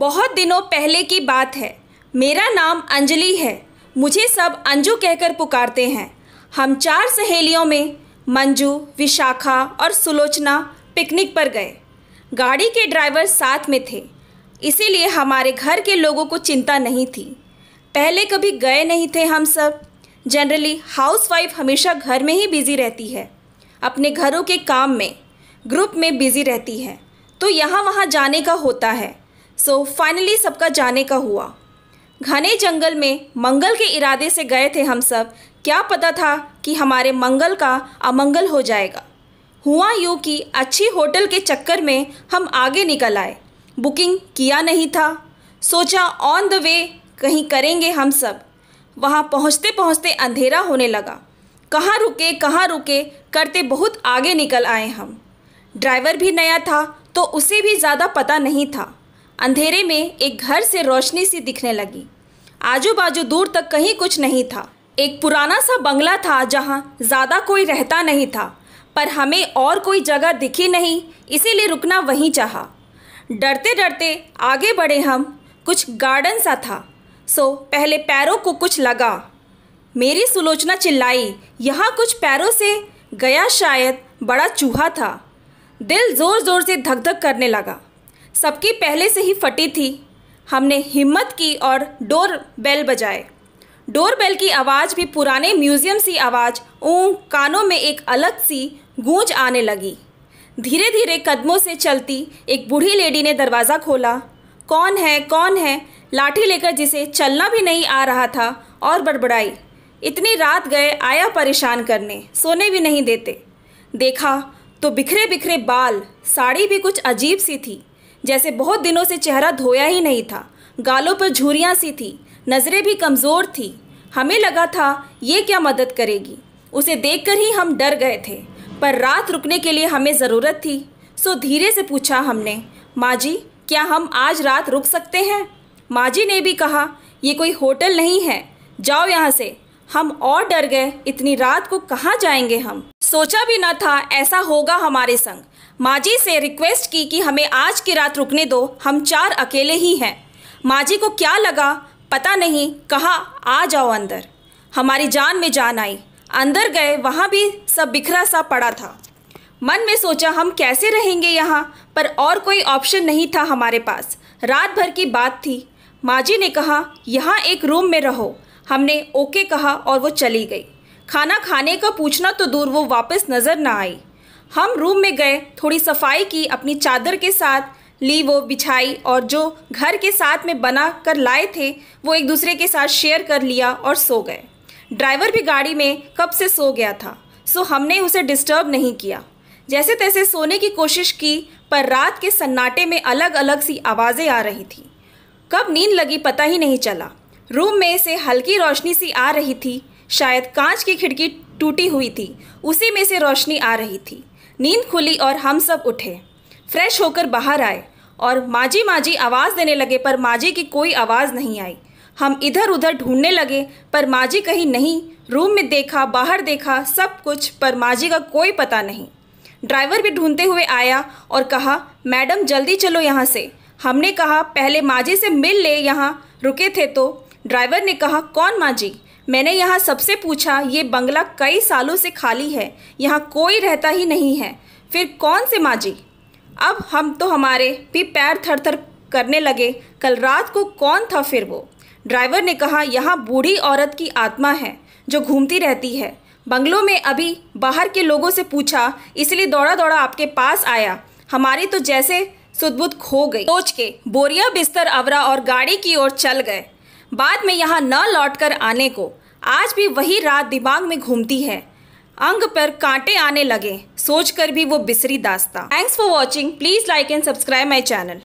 बहुत दिनों पहले की बात है। मेरा नाम अंजलि है। मुझे सब अंजू कहकर पुकारते हैं। हम 4 सहेलियों में मंजू, विशाखा और सुलोचना पिकनिक पर गए। गाड़ी के ड्राइवर साथ में थे, इसीलिए हमारे घर के लोगों को चिंता नहीं थी। पहले कभी गए नहीं थे हम सब। जनरली हाउसवाइफ हमेशा घर में ही बिज़ी रहती है, अपने घरों के काम में, ग्रुप में बिज़ी रहती है, तो यहाँ वहाँ जाने का होता है। सो फाइनली सबका जाने का हुआ। घने जंगल में मंगल के इरादे से गए थे हम सब। क्या पता था कि हमारे मंगल का अमंगल हो जाएगा। हुआ यूँ कि अच्छी होटल के चक्कर में हम आगे निकल आए। बुकिंग किया नहीं था, सोचा ऑन द वे कहीं करेंगे हम सब। वहाँ पहुँचते पहुँचते अंधेरा होने लगा। कहाँ रुके करते बहुत आगे निकल आए हम। ड्राइवर भी नया था तो उसे भी ज़्यादा पता नहीं था। अंधेरे में एक घर से रोशनी सी दिखने लगी। आजू बाजू दूर तक कहीं कुछ नहीं था। एक पुराना सा बंगला था जहाँ ज़्यादा कोई रहता नहीं था, पर हमें और कोई जगह दिखी नहीं, इसीलिए रुकना वहीं चाहा। डरते डरते आगे बढ़े हम। कुछ गार्डन सा था, सो पहले पैरों को कुछ लगा। मेरी सुलोचना चिल्लाई, यहाँ कुछ पैरों से गया, शायद बड़ा चूहा था। दिल ज़ोर ज़ोर से धक धक करने लगा। सबकी पहले से ही फटी थी। हमने हिम्मत की और डोर बेल बजाए। डोर बेल की आवाज़ भी पुराने म्यूज़ियम सी आवाज़। कानों में एक अलग सी गूंज आने लगी। धीरे धीरे कदमों से चलती एक बूढ़ी लेडी ने दरवाज़ा खोला। कौन है लाठी लेकर, जिसे चलना भी नहीं आ रहा था, और बड़बड़ाई, इतनी रात गए आया परेशान करने, सोने भी नहीं देते। देखा तो बिखरे बिखरे बाल, साड़ी भी कुछ अजीब सी थी, जैसे बहुत दिनों से चेहरा धोया ही नहीं था। गालों पर झुर्रियाँ सी थी, नज़रें भी कमज़ोर थी। हमें लगा था ये क्या मदद करेगी। उसे देखकर ही हम डर गए थे, पर रात रुकने के लिए हमें ज़रूरत थी। सो धीरे से पूछा हमने, माँ जी क्या हम आज रात रुक सकते हैं? माँ जी ने भी कहा, ये कोई होटल नहीं है, जाओ यहाँ से। हम और डर गए, इतनी रात को कहाँ जाएंगे हम। सोचा भी न था ऐसा होगा हमारे संग। माँ जी से रिक्वेस्ट की कि हमें आज की रात रुकने दो, हम 4 अकेले ही हैं। माँ जी को क्या लगा पता नहीं, कहा आ जाओ अंदर। हमारी जान में जान आई। अंदर गए, वहाँ भी सब बिखरा सा पड़ा था। मन में सोचा हम कैसे रहेंगे यहाँ, पर और कोई ऑप्शन नहीं था हमारे पास। रात भर की बात थी। माँ जी ने कहा यहाँ एक रूम में रहो। हमने ओके कहा और वो चली गई। खाना खाने का पूछना तो दूर, वो वापस नज़र ना आई। हम रूम में गए, थोड़ी सफाई की, अपनी चादर के साथ ली, वो बिछाई, और जो घर के साथ में बना कर लाए थे वो एक दूसरे के साथ शेयर कर लिया और सो गए। ड्राइवर भी गाड़ी में कब से सो गया था, सो हमने उसे डिस्टर्ब नहीं किया। जैसे तैसे सोने की कोशिश की, पर रात के सन्नाटे में अलग अलग सी आवाज़ें आ रही थी। कब नींद लगी पता ही नहीं चला। रूम में से हल्की रोशनी सी आ रही थी, शायद कांच की खिड़की टूटी हुई थी, उसी में से रोशनी आ रही थी। नींद खुली और हम सब उठे, फ्रेश होकर बाहर आए और माँ जी आवाज़ देने लगे, पर माँ जी की कोई आवाज़ नहीं आई। हम इधर उधर ढूंढने लगे, पर माँ जी कहीं नहीं। रूम में देखा, बाहर देखा, सब कुछ, पर माँ जी का कोई पता नहीं। ड्राइवर भी ढूंढते हुए आया और कहा, मैडम जल्दी चलो यहाँ से। हमने कहा पहले माँ जी से मिल ले, यहाँ रुके थे तो। ड्राइवर ने कहा, कौन माँ जी? मैंने यहाँ सबसे पूछा, ये बंगला कई सालों से खाली है, यहाँ कोई रहता ही नहीं है। फिर कौन से माँ जी? अब हम तो हमारे भी पैर थर थर करने लगे। कल रात को कौन था फिर वो? ड्राइवर ने कहा, यहाँ बूढ़ी औरत की आत्मा है जो घूमती रहती है बंगलों में। अभी बाहर के लोगों से पूछा, इसलिए दौड़ा दौड़ा आपके पास आया। हमारी तो जैसे सुध-बुध खो गई। सोच के बोरिया बिस्तर अवरा और गाड़ी की ओर चल गए, बाद में यहाँ न लौटकर आने को। आज भी वही रात दिमाग में घूमती है, अंग पर कांटे आने लगे, सोचकर भी वो बिसरी दास्तां। Thanks for watching. Please like and subscribe my channel.